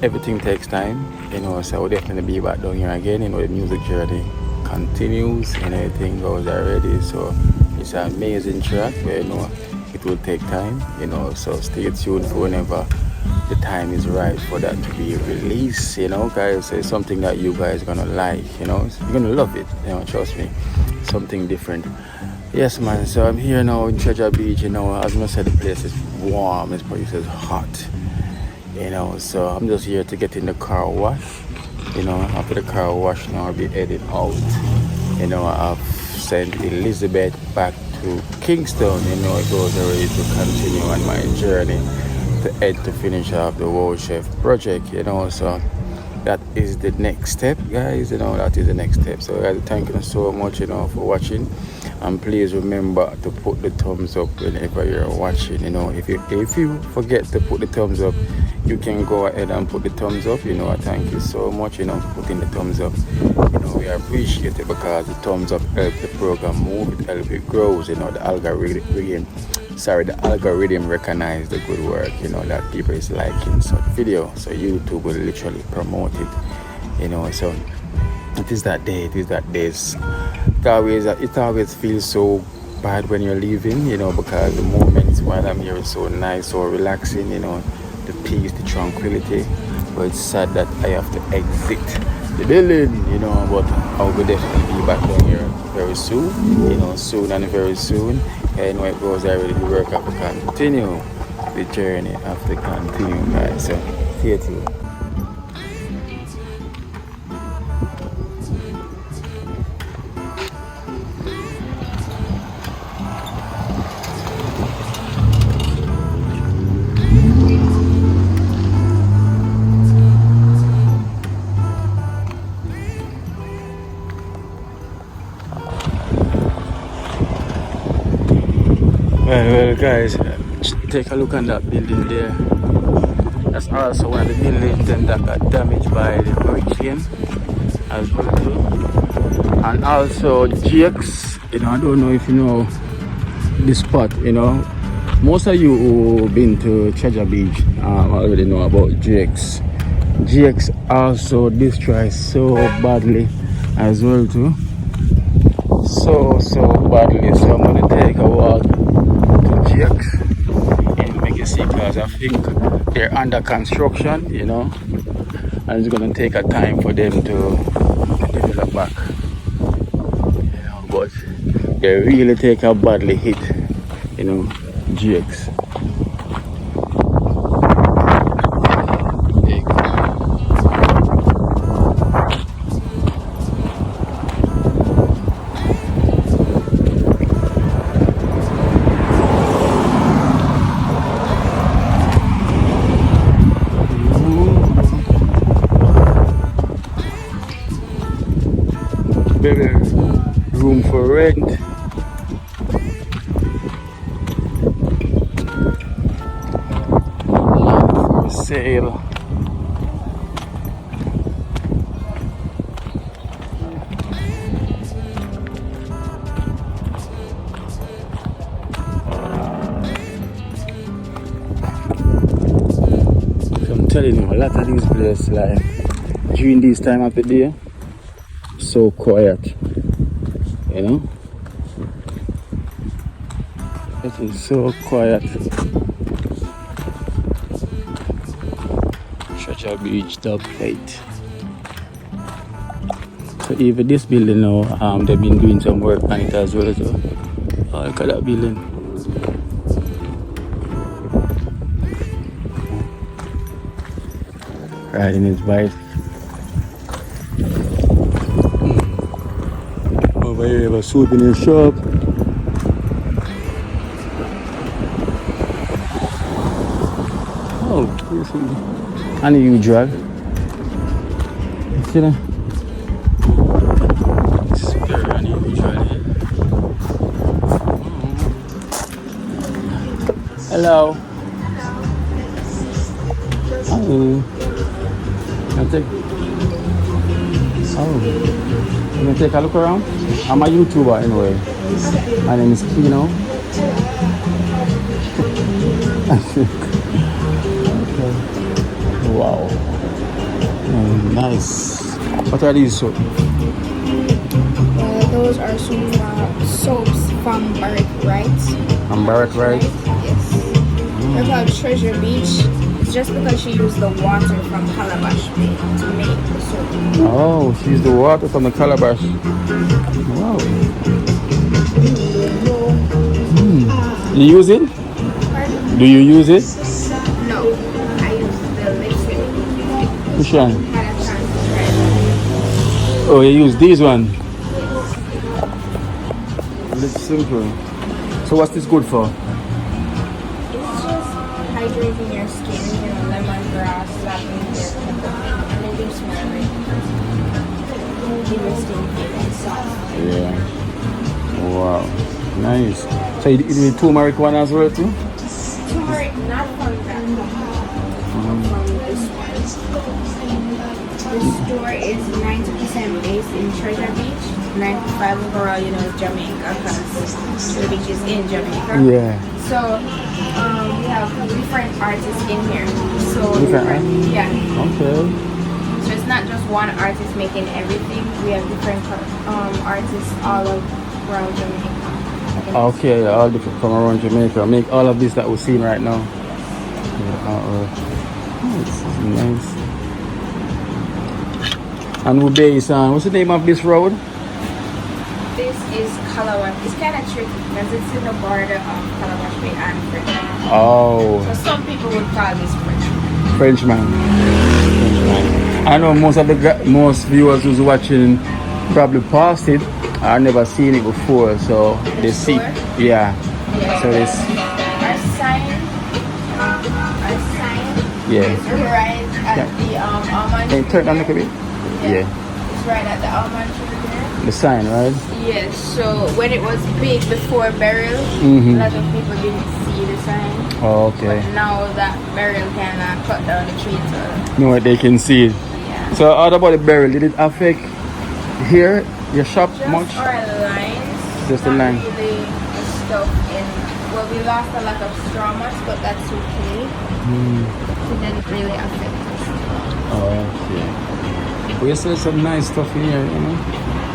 S7: everything takes time. You know, so we'll definitely be back down here again. You know, the music journey continues and everything goes already. So it's an amazing track, but you know, it will take time, you know, so stay tuned for whenever the time is right for that to be released, you know, guys. It's something that you guys are gonna like, you know, you're gonna love it, you know, trust me, something different. Yes, man, so I'm here now in Treasure Beach, you know, as I said, the place is warm, this place is hot, you know, so I'm just here to get in the car wash, you know. After the car wash now I'll be heading out, you know. I've sent Elizabeth back to Kingston, you know. It goes already to continue on my journey to head to finish off the World Chef project, you know. So that is the next step, guys, you know. That is the next step. So guys, thank you so much, you know, for watching, and please remember to put the thumbs up whenever you're watching, you know. If you forget to put the thumbs up, you can go ahead and put the thumbs up, you know. I thank you so much, you know, for putting the thumbs up. You know, we appreciate it because the thumbs up help the program move, it helps it grows, you know. The algorithm recognize the good work, you know, that people is liking such video, so YouTube will literally promote it, you know. So it is that day. It always feels so bad when you're leaving, you know, because the moments while I'm here is so nice, so relaxing, you know, the peace, the tranquility. But it's sad that I have to exit the building, you know, but I will definitely be back down here very soon, you know, very soon. And when it goes already, the work have to continue, the journey have to continue, guys. So stay tuned. Well, guys, take a look on that building there. That's also one of the buildings that got damaged by the hurricane as well too. And also GX, you know, I don't know if you know this spot, you know. Most of you who been to Treasure Beach already know about GX. GX also destroyed so badly as well too. So badly. So I'm gonna take a walk GX and make you see, because I think they're under construction, you know, and it's gonna take a time for them to develop back, you know, but they really take a badly hit, you know, GX. for rent. For sale. So I'm telling you, a lot of these places, like during this time of the day, so quiet, you know. It is so quiet. Treasure Beach top 8. So even this building now, they've been doing some work on it as well. So oh, look at that building. Riding his bike. Over here, we have a souvenir shop. Oh, unusual. See that? It's very unusual here. Hello. Oh. Can I take? Oh. Can I take a look around? I'm a YouTuber anyway. My name is Kino. Wow. Oh, nice. What are these soaps?
S8: Those are some soaps from Beryl, right?
S7: From Beryl, right?
S8: Yes. They're called Treasure Beach. It's just because she used the water from Calabash Bay to make the soap.
S7: Oh, she used the water from the calabash. Wow. You use it?
S8: Pardon?
S7: Do you use it?
S8: No, I use the lipstick.
S7: Which one?
S8: Had a chance to try it.
S7: Oh, you use this one. It's simple. So what's this good for?
S8: It's just hydrating your skin, you know, lemongrass, lavender, peppermint, and it gives more like give your skin feeling soft.
S7: Yeah. Wow. Nice. So you do turmeric one as well too?
S8: Turmeric, not from that one, from this one. The store is 90% based in Treasure Beach, 95 overall, you know, Jamaica, because the beach is in Jamaica.
S7: Yeah.
S8: So we have different artists in here. So
S7: Different,
S8: yeah.
S7: Okay.
S8: So it's not just one artist making everything. We have different artists all around Jamaica.
S7: Okay, all different from around Jamaica. Make all of this that we're seeing right now. Yeah, this is nice. And we're based on, what's the name of this road?
S8: This is Calabash. It's kind of tricky because it's in the border of Calabash Bay and French.
S7: Oh,
S8: So some people would call this French.
S7: Frenchman. I know most of most viewers who's watching probably passed it. I've never seen it before, so they see. Yeah. So this.
S8: Our sign.
S7: Yeah.
S8: Is right at the almond.
S7: Can you turn down a little bit? Yeah.
S8: It's right at the almond tree there.
S7: The sign, right?
S8: Yes. So when it was big before Beryl,
S7: Mhm.
S8: a lot of people didn't see the sign.
S7: Oh, okay.
S8: But now that Beryl can cut down the tree, so
S7: No, they can see it.
S8: yeah.
S7: So how about the Beryl? Did it affect here your shop
S8: Just
S7: much?
S8: our lines.
S7: Just the
S8: not
S7: line.
S8: really the stuff in. Well, we lost a lot of straw mats, but that's okay. It didn't really affect us.
S7: Oh, okay. We still some nice stuff in here, you know.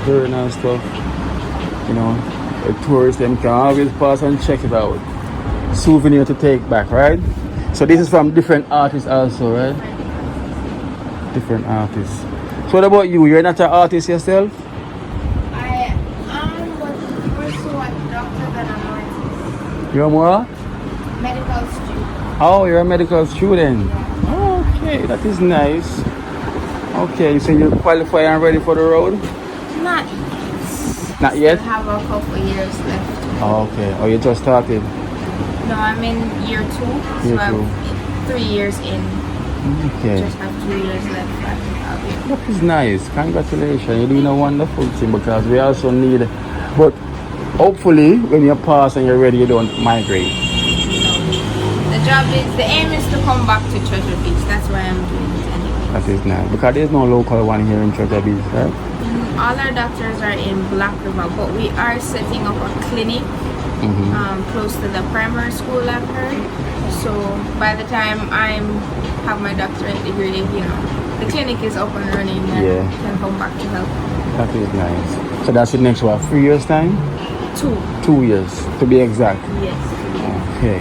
S7: Very nice stuff. You know, the tourists them can always pass and check it out. Souvenir to take back, right? So this is from different artists also, right? Different artists. So what about you? You're not an artist yourself?
S8: I am, but more so a doctor than an artist.
S7: You're more?
S8: Medical student.
S7: Oh, you're a medical student. Okay, that is nice. Okay, so you qualify and ready for the road?
S8: Not yet.
S7: Not yet?
S8: I have a couple years left.
S7: Oh, okay. Oh, you just started.
S8: No, I'm in year 2. So
S7: Year
S8: I'm
S7: 2.
S8: 3 years in.
S7: Okay.
S8: Just have 2 years left. I'll be.
S7: That is nice. Congratulations. You're doing a wonderful thing because we also need
S3: But hopefully, when you pass and you're ready, you don't migrate.
S8: The aim is to come back to Treasure Beach. That's why I'm doing it anyway.
S3: That is nice. Because there's no local one here in Treasure Beach, right?
S8: All our doctors are in Black River, but we are setting up a clinic close to the primary school I've heard. So by the time I have my doctorate degree, you know, the clinic is up and running and can come back to help.
S3: That is nice. So that's the next what, 3 years time?
S8: 2.
S3: 2 years, to be exact.
S8: Yes.
S3: Okay,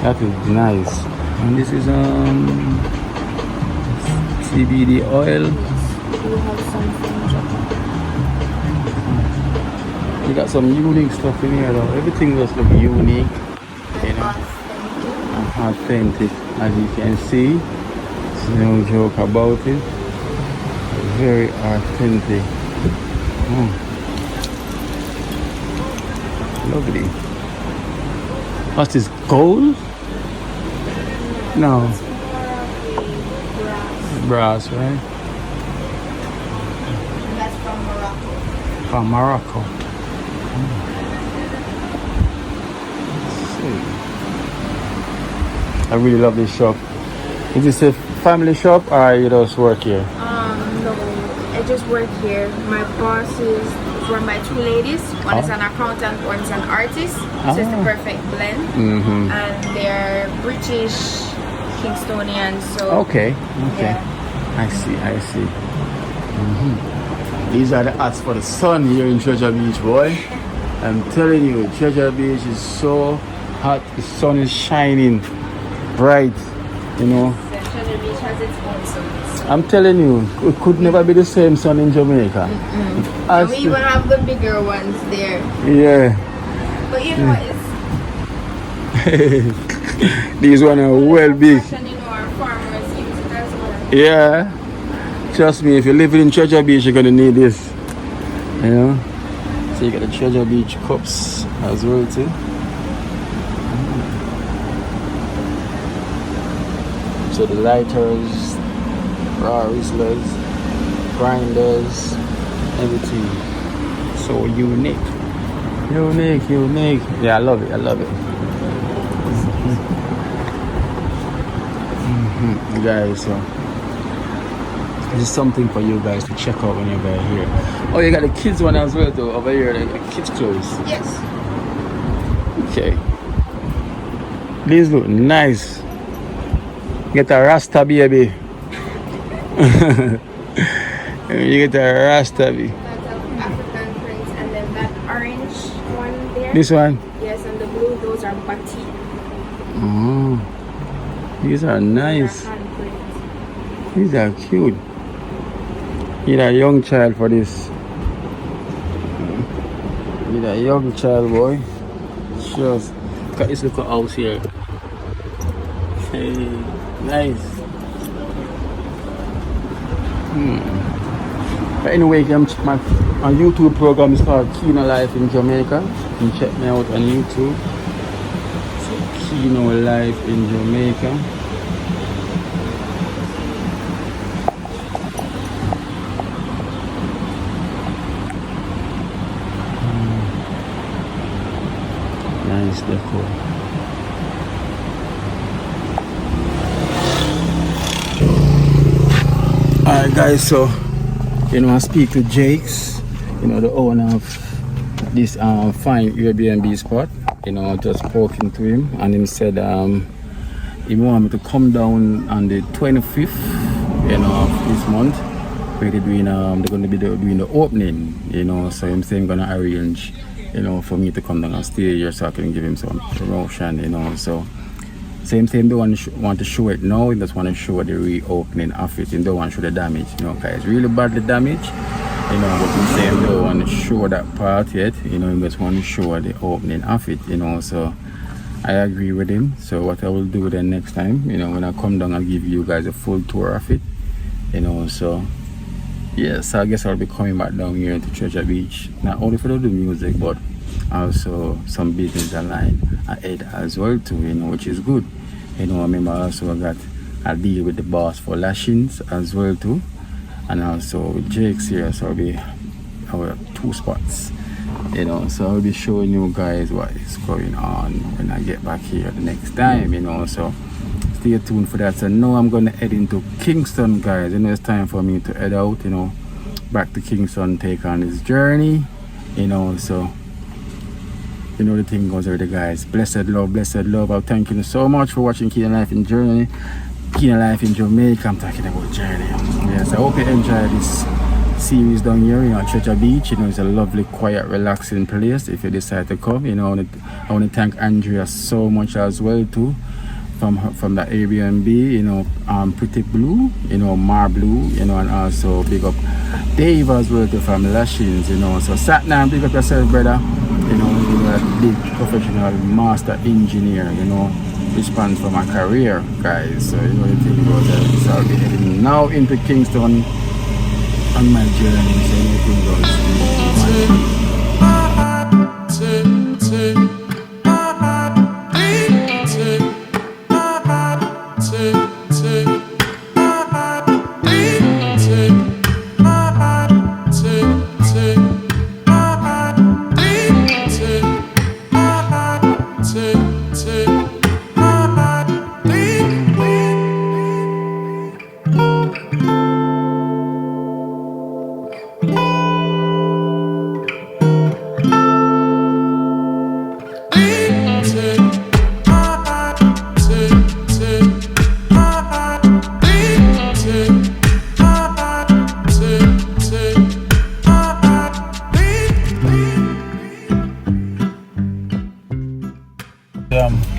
S3: that is nice. And this is CBD oil.
S8: We have something.
S3: You got some unique stuff in here though. Everything just look unique, you know, and authentic. As you can see, there's no joke about it. Very authentic. Lovely. What's this, gold? No. Brass, right?
S8: That's from Morocco.
S3: From Morocco. I really love this shop. Is this a family shop or you just work here?
S8: No, I just work here. My boss is run by 2 ladies. One is an accountant, one is an artist. So it's the perfect blend. And they're British, Kingstonian. So
S3: Okay.
S8: Yeah.
S3: I see. These are the hats for the sun here in Treasure Beach, boy. I'm telling you, Treasure Beach is so hot. The sun is shining bright, you know.
S8: Treasure Beach has its own sun.
S3: I'm telling you, it could never be the same sun in Jamaica.
S8: And we even have the bigger ones there.
S3: Yeah.
S8: But you know, it's
S3: These ones are well big.
S8: fashion, you know, our farmers use it as well.
S3: Yeah. Trust me, if you're living in Treasure Beach, you're gonna need this. You know? So you got the Treasure Beach cups as well too. So the lighters, raw whistlers, grinders, everything. So unique. Unique. Yeah, I love it. Guys, so this is something for you guys to check out when you're here. Oh, you got the kids one as well though, over here, the kids clothes.
S8: Yes.
S3: Okay. These look nice. Get a Rasta baby. You get a Rasta baby.
S8: That's African prints, and then that orange one there.
S3: This one?
S8: Yes, and the blue, those are batik.
S3: These are nice.
S8: Those are hand prints.
S3: These are cute. Need a young child for this. Need a young child, boy. Just look at this little house here. Hey, nice. But anyway, my YouTube program is called Kino Life in Jamaica. You can check me out on YouTube. So Kino Life in Jamaica. Nice decor. Alright guys, so I speak to Jakes, the owner of this fine Airbnb spot. Just spoken to him, and he said he want me to come down on the 25th of this month where they're going to be doing the opening, so I'm saying I'm gonna arrange for me to come down and stay here so I can give him some promotion, so same thing, don't want to show it now, he just want to show the reopening of it, and don't want to show the damage, because it's really badly damaged, but he's saying don't want to show that part yet, he just want to show the opening of it, so I agree with him. So what I will do then next time, when I come down, I'll give you guys a full tour of it, so yeah, so I guess I'll be coming back down here to Treasure Beach, not only for the music, but also some business line ahead as well too, which is good. I remember also I got a deal with the boss for lashings as well too, and also with Jake's here, so I'll be our 2 spots,
S7: You know, so I'll be showing you guys what is going on when I get back here the next time, you know, so stay tuned for that. So now I'm gonna head into Kingston, guys. You know, it's time for me to head out, you know, back to Kingston, take on this journey, you know, so you know the thing goes already, guys. Blessed love. I thank you so much for watching Keen Life in Journey, Keen Life in Jamaica. I'm talking about journey. Yes, I hope you enjoy this series down here, you know, at Treasure Beach. You know, it's a lovely, quiet, relaxing place if you decide to come. You know, I want to thank Andrea so much as well too, from the Airbnb, you know, Pretty Blue, you know, Mar Blue, you know, and also big up Dave as well too from Lashings, you know. So Satnam, big up yourself, brother. You know, you're a big professional master engineer, you know, response for my career, guys. So you know the thing goes there. So I'll be heading now into Kingston on my journey. So anything goes.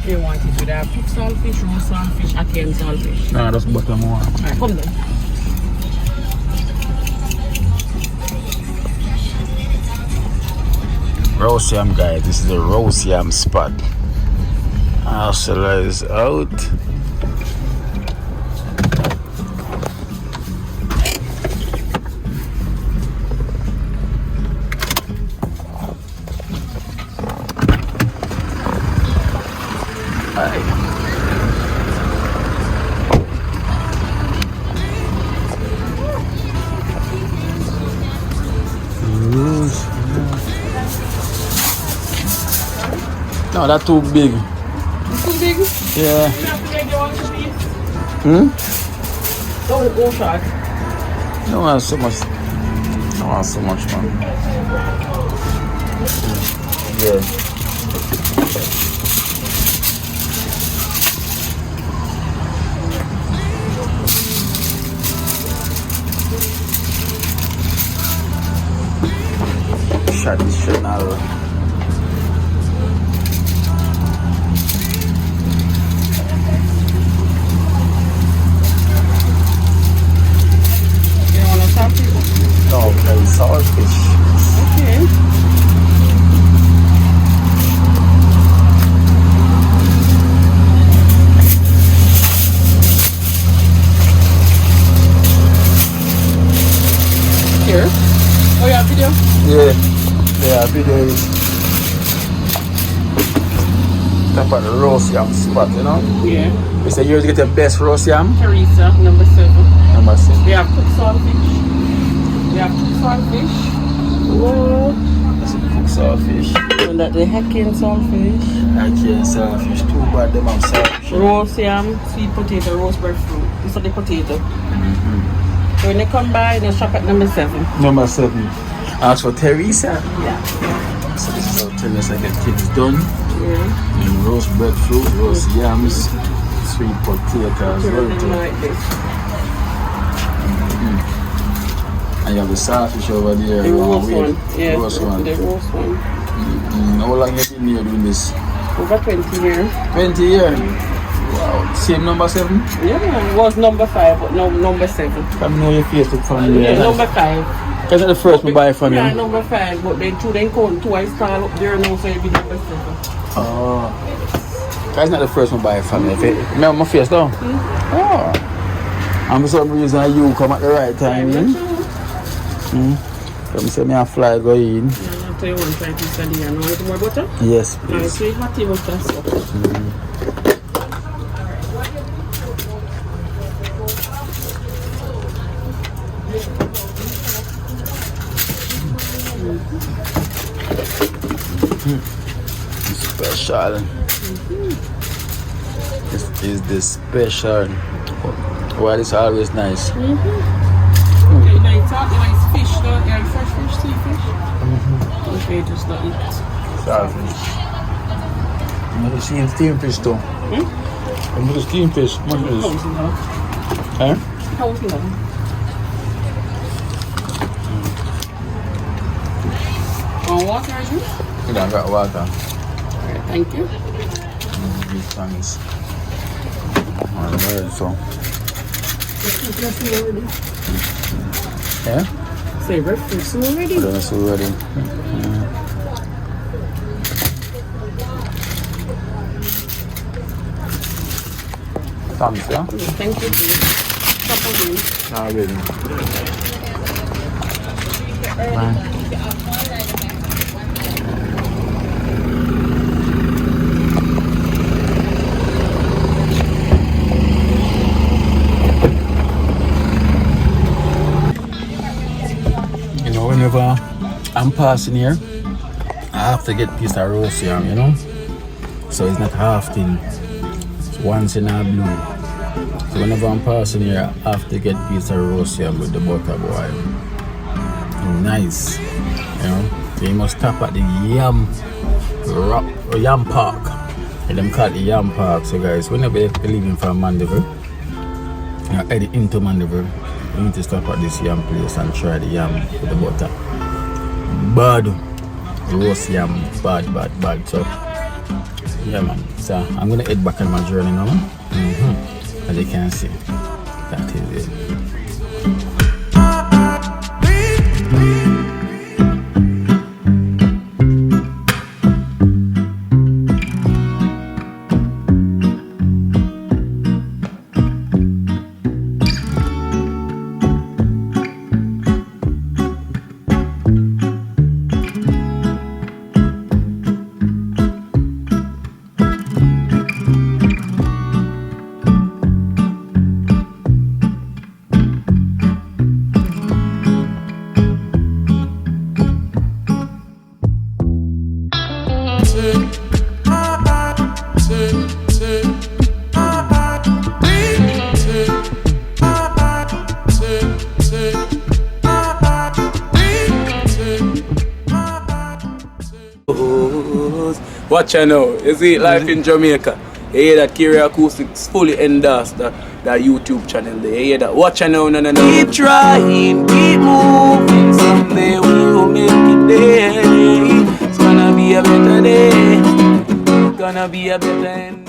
S4: You want it with a cooked saltfish, raw saltfish, a canned saltfish?
S7: Nah, just butter more.
S4: Alright, come then.
S7: Roast yam, guys. This is the roast yam spot. Arcela is out. No, that's too big.
S4: Too big?
S7: Yeah.
S4: You have to make your own piece.
S7: Hmm?
S4: Don't go short.
S7: No want so much. I want so much, man. Yeah. Traditional. No, okay, saltfish.
S4: Okay. Here? Oh, yeah, video?
S7: Yeah, video is top of the roast yam spot, you know?
S4: Yeah.
S7: You say you get the best roast yam?
S4: Teresa, number 7.
S7: Number 6.
S4: We have cooked saltfish. We have cooked saltfish. Oh.
S7: That's a cooked saltfish.
S4: And that the hacking saltfish.
S7: Hacking saltfish, too bad them have saltfish.
S4: Roast yam, sweet potato, roast breadfruit. This is the potato. So when you come by, you shop at number 7.
S7: Number 7. Ask for Teresa.
S4: Yeah.
S7: So this is how Teresa get things done.
S4: Yeah.
S7: And roast breadfruit, roast yams, sweet potato as well.
S4: Like this.
S7: And you have the saltfish over there.
S4: The roast one. Yeah,
S7: roast one.
S4: the roast one.
S7: How long have you been here doing this?
S4: Over 20 years.
S7: 20 years? Wow. Same number 7?
S4: Yeah, it was number 5, but no, number 7.
S7: I know your Facebook from there.
S4: Yeah, number 5.
S7: That's not the first one buy from you.
S4: Yeah, number 5, but then 2 then count 2 I start up there now, so it'll be number 7.
S7: Oh. That's not the first one buy from you. Remember my face though? Oh. And for some reason you come at the right time. Come say me a fly go in.
S4: Yeah, after you want to try to sell it, and want more butter?
S7: Yes,
S4: Alright,
S7: please.
S4: so you have to butter so.
S3: special. This is the special. Why is always nice?
S4: You like fish, though? You like fresh fish, sea fish? Okay, just not eat.
S3: Starfish. I'm going to see steam fish too. I'm going to steam fish. What is this? Huh?
S4: How was it? Water, I think?
S3: Yeah, I got water.
S4: Alright, thank you.
S3: Thanks. Alright, so. Yeah?
S4: Say breakfast already?
S3: Breakfast already. Thanks, yeah?
S4: Thank you.
S3: Already. Bye. Whenever I'm passing here, I have to get a piece of roast yam, you know. So it's not half thing. It's once in a blue. So whenever I'm passing here, I have to get a piece of roast yam with the butter, boy. Nice, you know. So you must stop at the yam park. And them call it the yam park. So guys, whenever you're leaving from Mandeville, you're heading into Mandeville, you need to stop at this yam place and try the yam with the butter. Bad roast yam, bad. So yeah, man. So I'm gonna head back on my journey now. As you can see, that is it.
S7: Watch out now, you see life in Jamaica. You hear that Kiri Acoustics fully endorsed that YouTube channel there. You hear that? Watch out now, no. Keep trying, keep moving. Someday we will make it there. It's gonna be a better day. Gonna be a better end.